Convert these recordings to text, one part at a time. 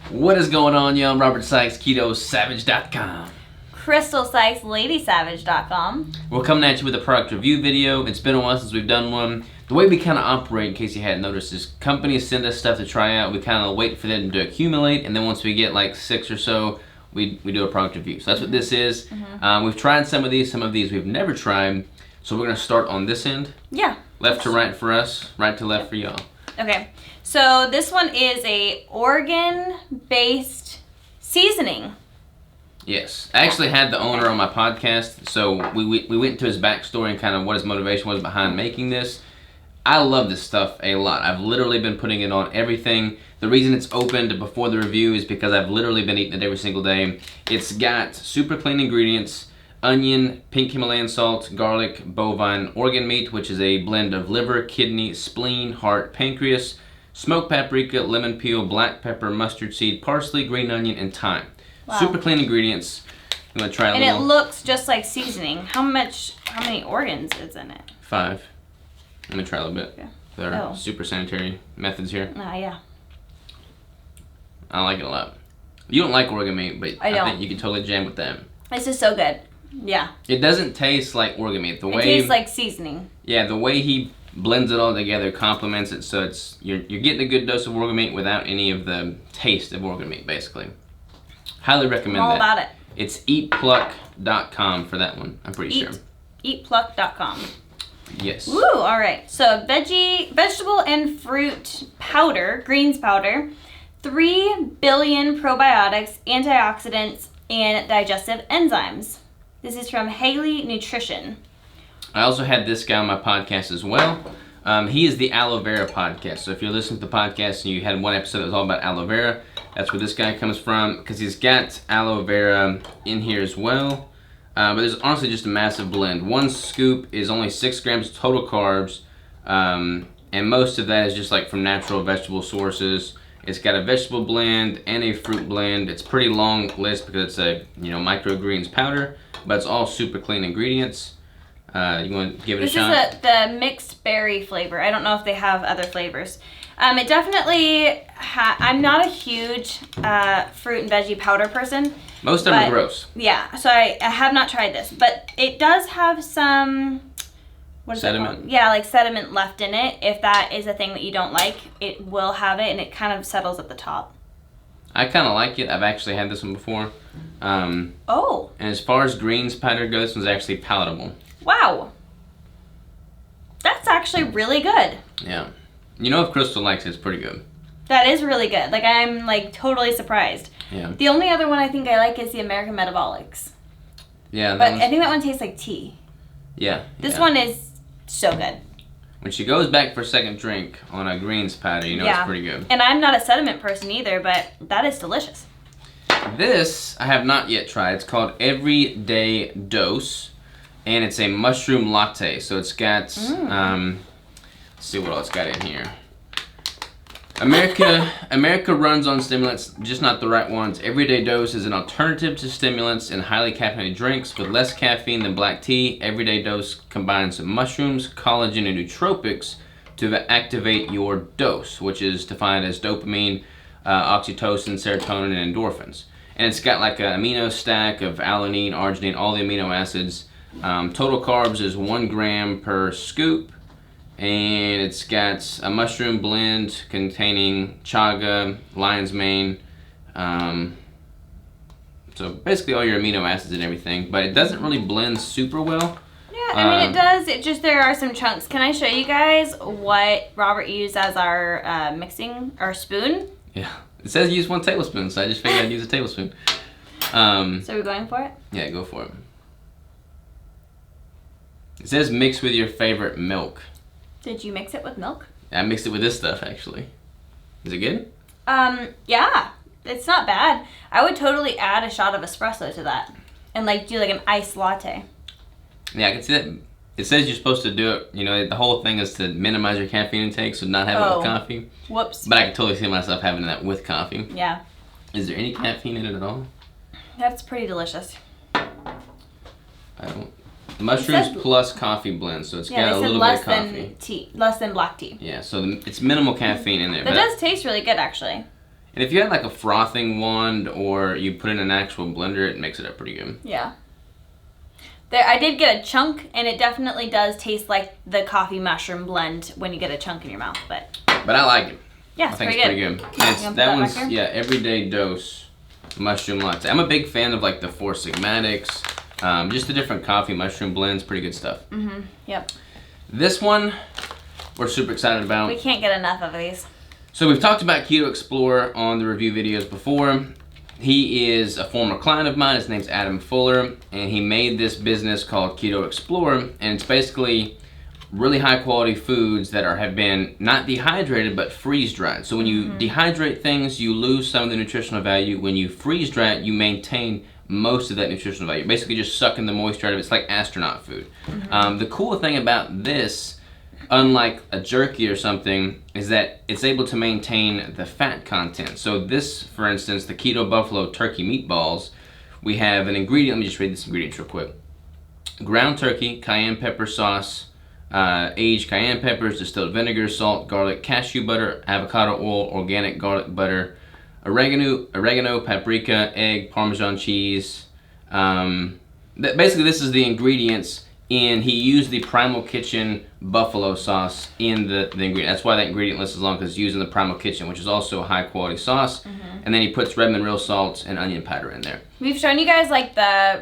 What is going on, y'all? I'm Robert Sykes, KetoSavage.com. Crystal Sykes, LadySavage.com. We're coming at you with a product review video. It's been a while since we've done one. The way we kind of operate, in case you hadn't noticed, is companies send us stuff to try out. We kind of wait for them to accumulate, and then once we get like 6 or so, we do a product review. So that's what this is. Mm-hmm. We've tried some of these we've never tried. So we're going to start on this end. Yeah. Left to right for us, right to left for y'all. Okay. So this one is a organ-based seasoning. Yes. I actually had the owner on my podcast, so we went into his backstory and kind of what his motivation was behind making this. I love this stuff a lot. I've literally been putting it on everything. The reason it's opened before the review is because I've literally been eating it every single day. It's got super clean ingredients: onion, pink Himalayan salt, garlic, bovine organ meat, which is a blend of liver, kidney, spleen, heart, pancreas, smoked paprika, lemon peel, black pepper, mustard seed, parsley, green onion, and thyme. Wow. Super clean ingredients. I'm gonna try a and little. it looks just like seasoning. How many organs is in it? 5. I'm gonna try a little bit. Okay. There are super sanitary methods here. Yeah. I like it a lot. You don't like organ meat, but I think you can totally jam with that. This is so good. Yeah. It doesn't taste like organ meat. It tastes like seasoning. Yeah, the way he blends it all together complements it, so it's you're getting a good dose of organ meat without any of the taste of organ meat, basically. Highly recommend I'm all that. about it. It's eatpluck.com for that one, I'm pretty sure. Eatpluck.com. Yes. Woo, all right. So vegetable and fruit powder, greens powder, 3 billion probiotics, antioxidants, and digestive enzymes. This is from Haley Nutrition. I also had this guy on my podcast as well. He is the aloe vera podcast. So if you're listening to the podcast and you had one episode that was all about aloe vera, that's where this guy comes from, because he's got aloe vera in here as well. But there's honestly just a massive blend. 1 scoop is only 6 grams total carbs, and most of that is just like from natural vegetable sources. It's got a vegetable blend and a fruit blend. It's a pretty long list because it's a microgreens powder, but it's all super clean ingredients. You want to give it a shot? This is the mixed berry flavor. I don't know if they have other flavors. It definitely, I'm not a huge fruit and veggie powder person. Most of them are gross. Yeah, so I have not tried this. But it does have some, what is sediment? It yeah, like sediment left in it. If that is a thing that you don't like, it will have it, and it kind of settles at the top. I kind of like it. I've actually had this one before. And as far as greens powder goes, this one's actually palatable. Wow. That's actually really good. Yeah. If Crystal likes it, it's pretty good. That is really good. Like, I'm totally surprised. Yeah. The only other one I think I like is the American Metabolics. Yeah. But I think that one tastes like tea. Yeah. This one is so good. When she goes back for a second drink on a greens powder, it's pretty good. And I'm not a sediment person either, but that is delicious. This I have not yet tried. It's called Everyday Dose, and it's a mushroom latte. So it's got, let's see what else it's got in here. America runs on stimulants, just not the right ones. Everyday Dose is an alternative to stimulants and highly caffeinated drinks with less caffeine than black tea. Everyday Dose combines mushrooms, collagen, and nootropics to activate your dose, which is defined as dopamine, oxytocin, serotonin, and endorphins. And it's got like an amino stack of alanine, arginine, all the amino acids. Total carbs is 1 gram per scoop. And it's got a mushroom blend containing chaga, lion's mane, so basically all your amino acids and everything, but it doesn't really blend super well. Yeah, I mean it does, it just, there are some chunks. Can I show you guys what Robert used as our mixing, our spoon? Yeah, it says use 1 tablespoon, so I just figured I'd use a tablespoon. So we're going for it? Yeah, go for it. It says mix with your favorite milk. Did you mix it with milk? I mixed it with this stuff, actually. Is it good? Yeah. It's not bad. I would totally add a shot of espresso to that. And do an iced latte. Yeah, I can see that. It says you're supposed to do it, the whole thing is to minimize your caffeine intake, so not have it with coffee. Whoops. But I can totally see myself having that with coffee. Yeah. Is there any caffeine in it at all? That's pretty delicious. Mushrooms plus coffee blend, so it's got a little bit of coffee. Less than black tea. Yeah, so it's minimal caffeine in there. But it does taste really good, actually. And if you had like a frothing wand or you put in an actual blender, it makes it up pretty good. Yeah. I did get a chunk, and it definitely does taste like the coffee mushroom blend when you get a chunk in your mouth. But I like it. Yeah, I think it's pretty good. And that one's, everyday dose mushroom latte. I'm a big fan of like the Four Sigmatics, just the different coffee mushroom blends. Pretty good stuff. Mm-hmm. Yep. This one we're super excited about. We can't get enough of these. So we've talked about Keto Explorer on the review videos before. He is a former client of mine. His name's Adam Fuller, and he made this business called Keto Explorer, and it's basically really high quality foods that have been not dehydrated but freeze dried. So when you dehydrate things, you lose some of the nutritional value. When you freeze dry it, you maintain most of that nutritional value. Basically just sucking the moisture out of it. It's like astronaut food. The cool thing about this, unlike a jerky or something, is that it's able to maintain the fat content. So this, for instance, the Keto Buffalo Turkey Meatballs, we have an ingredient. Let me just read this ingredients real quick. Ground turkey, cayenne pepper sauce, aged cayenne peppers, distilled vinegar, salt, garlic, cashew butter, avocado oil, organic garlic butter, oregano, paprika, egg, Parmesan cheese. Basically, this is the ingredients. And he used the Primal Kitchen buffalo sauce in the ingredient. That's why that ingredient list is long, because it's using the Primal Kitchen, which is also a high quality sauce. And then he puts Redmond real salt and onion powder in there. We've shown you guys like the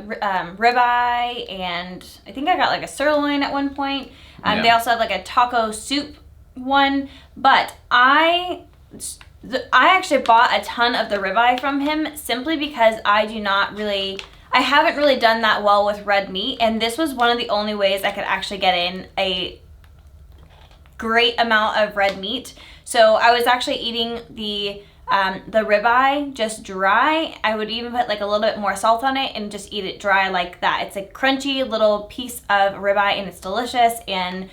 ribeye, and I think I got like a sirloin at one point. They also have like a taco soup one. But I actually bought a ton of the ribeye from him simply because I haven't really done that well with red meat, and this was one of the only ways I could actually get in a great amount of red meat. So I was actually eating the ribeye just dry. I would even put like a little bit more salt on it and just eat it dry like that. It's a crunchy little piece of ribeye, and it's delicious, and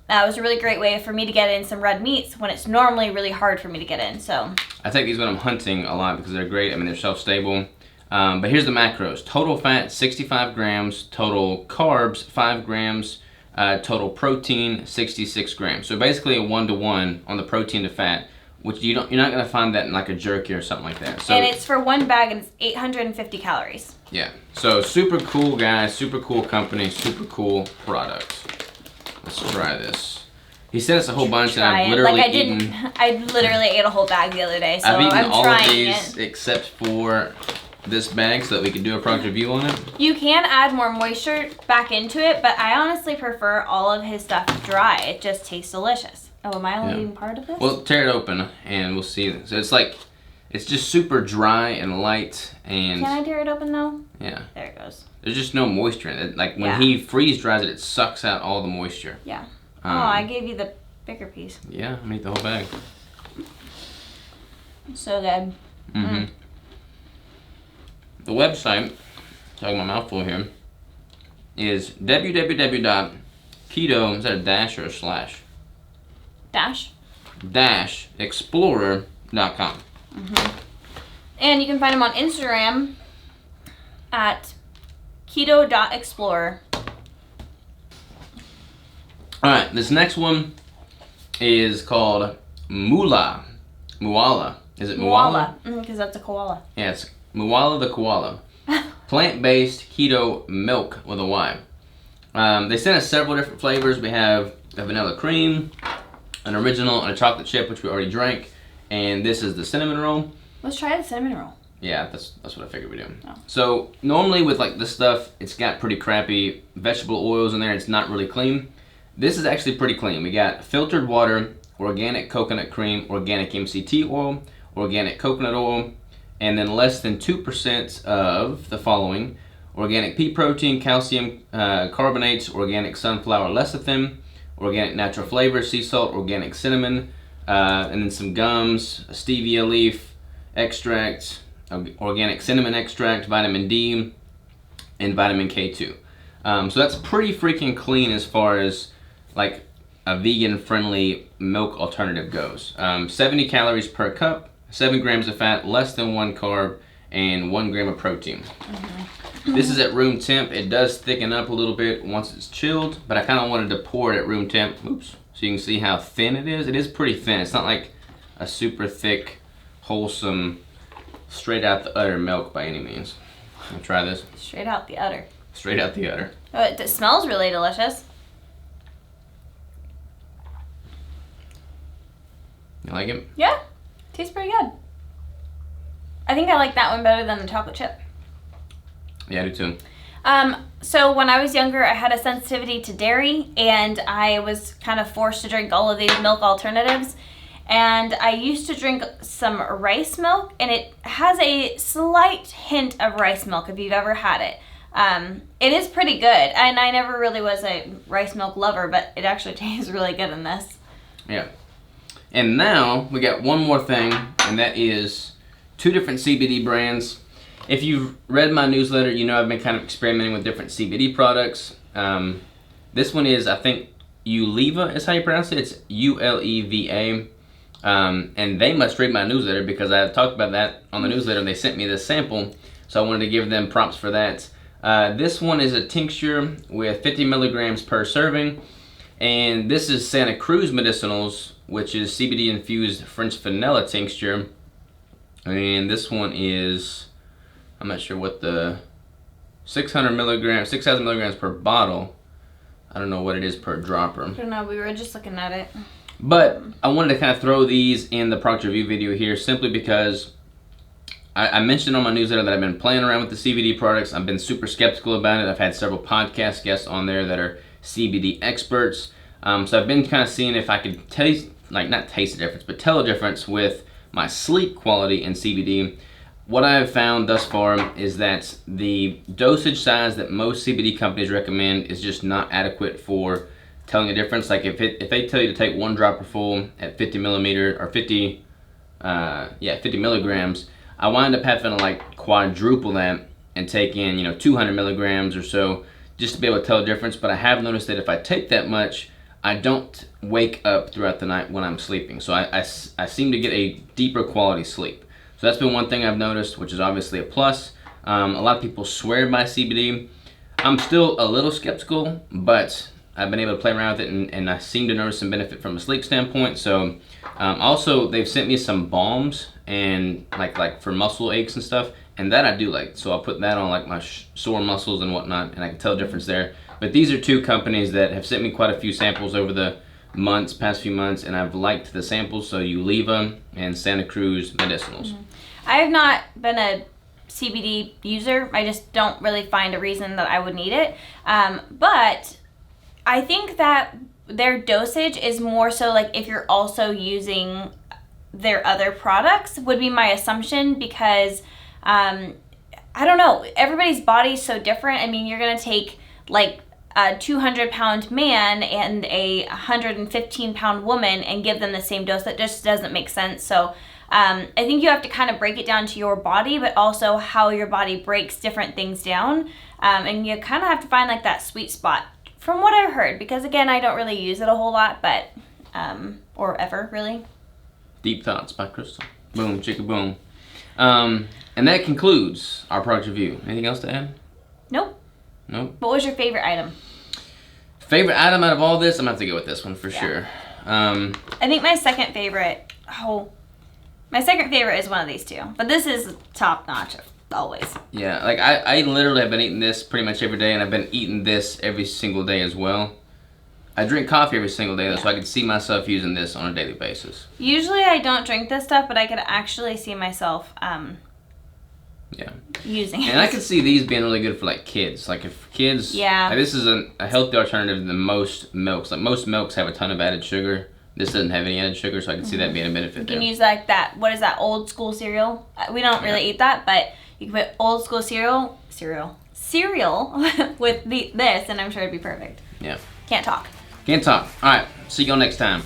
that was a really great way for me to get in some red meats when it's normally really hard for me to get in. So I take these when I'm hunting a lot because they're great. I mean, they're shelf-stable. But here's the macros. Total fat, 65 grams. Total carbs, 5 grams. Total protein, 66 grams. So basically a 1-to-1 on the protein to fat, which you're not going to find that in like a jerky or something like that. So, and it's for one bag, and it's 850 calories. Yeah. So super cool guys, super cool company, super cool product. Let's try this. He sent us a whole bunch, and I've literally eaten. I literally ate a whole bag the other day, so I've eaten I'm all trying of these except for this bag so that we can do a product review on it. You can add more moisture back into it, but I honestly prefer all of his stuff dry. It just tastes delicious. Oh, am I only eating part of this? Well, tear it open and we'll see. So it's like, it's just super dry and light, and... Can I tear it open though? Yeah. There it goes. There's just no moisture in it. Like when he freeze dries it, it sucks out all the moisture. Yeah. I gave you the bigger piece. Yeah, I'm gonna eat the whole bag. So good. The website, talking my mouthful here, is www.keto, is that a dash or a slash? Dash. Explorer.com. And you can find him on Instagram at keto.explorer. Alright, this next one is called Mooala. Is it Mooala? Because that's a koala. Yeah, it's Mooala the koala. Plant-based keto milk with a Y. They sent us several different flavors. We have a vanilla cream, an original, and a chocolate chip, which we already drank. And this is the cinnamon roll. Let's try the cinnamon roll. Yeah, that's what I figured we'd do. Oh. So normally with like this stuff, it's got pretty crappy vegetable oils in there. It's not really clean. This is actually pretty clean. We got filtered water, organic coconut cream, organic MCT oil, organic coconut oil, and then less than 2% of the following: organic pea protein, calcium carbonates, organic sunflower lecithin, organic natural flavor, sea salt, organic cinnamon, and then some gums, a stevia leaf extract, organic cinnamon extract, vitamin D, and vitamin K2. So that's pretty freaking clean as far as like a vegan-friendly milk alternative goes. 70 calories per cup, 7 grams of fat, less than 1 carb, and 1 gram of protein. This is at room temp. It does thicken up a little bit once it's chilled, but I kind of wanted to pour it at room temp. Oops. So you can see how thin it is. It is pretty thin. It's not like a super thick wholesome, straight out the udder milk by any means. I'll try this. Straight out the udder. Straight out the udder. Oh, it smells really delicious. You like it? Yeah, tastes pretty good. I think I like that one better than the chocolate chip. Yeah, I do too. So when I was younger, I had a sensitivity to dairy, and I was kind of forced to drink all of these milk alternatives. And I used to drink some rice milk, and it has a slight hint of rice milk if you've ever had it. It is pretty good, and I never really was a rice milk lover, but it actually tastes really good in this. Yeah. And now we got one more thing, and that is 2 different CBD brands. If you've read my newsletter, you know I've been kind of experimenting with different CBD products. This one is, I think, Uleva is how you pronounce it. It's Uleva. And they must read my newsletter because I talked about that on the newsletter and they sent me this sample. So I wanted to give them props for that. This one is a tincture with 50 milligrams per serving. And this is Santa Cruz Medicinals, which is CBD infused French vanilla tincture. And this one is, I'm not sure what the 600 milligrams, 6,000 milligrams per bottle. I don't know what it is per dropper. I don't know, we were just looking at it. But I wanted to kind of throw these in the product review video here simply because I mentioned on my newsletter that I've been playing around with the CBD products. I've been super skeptical about it. I've had several podcast guests on there that are CBD experts. So I've been kind of seeing if I could taste, like not taste the difference, but tell the difference with my sleep quality in CBD. What I have found thus far is that the dosage size that most CBD companies recommend is just not adequate for telling a difference. Like if they tell you to take 1 dropper full at 50 millimeter or 50 milligrams, I wind up having to like quadruple that and take in 200 milligrams or so just to be able to tell the difference. But I have noticed that if I take that much, I don't wake up throughout the night when I'm sleeping. So I seem to get a deeper quality sleep. So that's been one thing I've noticed, which is obviously a plus. A lot of people swear by CBD. I'm still a little skeptical, but I've been able to play around with it, and I seem to notice some benefit from a sleep standpoint. So also they've sent me some balms and like for muscle aches and stuff, and that I do like. So I'll put that on like my sore muscles and whatnot, and I can tell the difference there. But these are 2 companies that have sent me quite a few samples over the past few months, and I've liked the samples. So Uleva and Santa Cruz Medicinals. Mm-hmm. I have not been a CBD user. I just don't really find a reason that I would need it. But I think that their dosage is more so like if you're also using their other products would be my assumption, because I don't know, everybody's body's so different. I mean, you're going to take like a 200-pound man and a 115-pound woman and give them the same dose. That just doesn't make sense. So I think you have to kind of break it down to your body, but also how your body breaks different things down. And you kind of have to find like that sweet spot, from what I've heard, because again, I don't really use it a whole lot, but, or ever really. Deep Thoughts by Crystal. Boom, chicka boom. And that concludes our product review. Anything else to add? Nope. Nope. What was your favorite item? Favorite item out of all this? I'm going to have to go with this one for sure. I think my second favorite is one of these 2, but this is top notch always. Yeah, like I literally have been eating this pretty much every day, and I've been eating this every single day as well. I drink coffee every single day, though, so I could see myself using this on a daily basis. Usually I don't drink this stuff, but I could actually see myself using it. And I could see these being really good for like kids. Like if kids, like this is a healthy alternative than most milks. Like most milks have a ton of added sugar. This doesn't have any added sugar, so I can see that being a benefit. You can use like that, what is that, old school cereal? We don't really eat that, but you can put old school cereal with this, and I'm sure it'd be perfect. Yeah. Can't talk. All right. See y'all next time.